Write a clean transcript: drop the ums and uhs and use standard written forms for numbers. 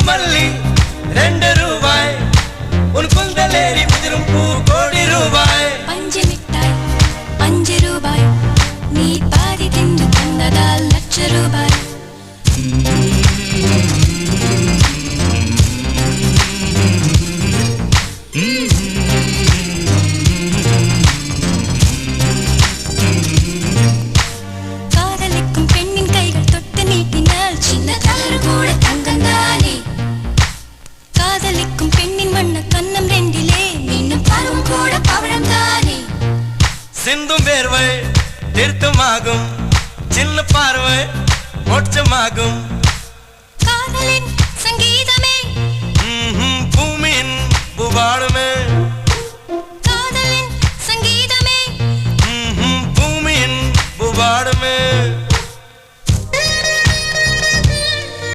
மல்லி 2 ரூபாய் உன் குந்தலேறி உதிரும் பூ கோடி ரூபாய் பஞ்சு மிட்டாய் 5 ரூபாய் நீ பாதி தின்று தந்ததால் லட்ச ரூபாய் காதலிக்கும் பெண்ணின் கைகள் தொட்டு நீட்டினால் சின்ன தளர் கூட தங்கந்தானே காதலிக்கும் பெண்ணின் வண்ண கண்ணம் ரெண்டிலே மீண்டும் பருவம் கூட பவழம் தானே சிந்தும் வேர்வை திருத்தமாகும் சின்ன பார்வை மோட்சமாகும்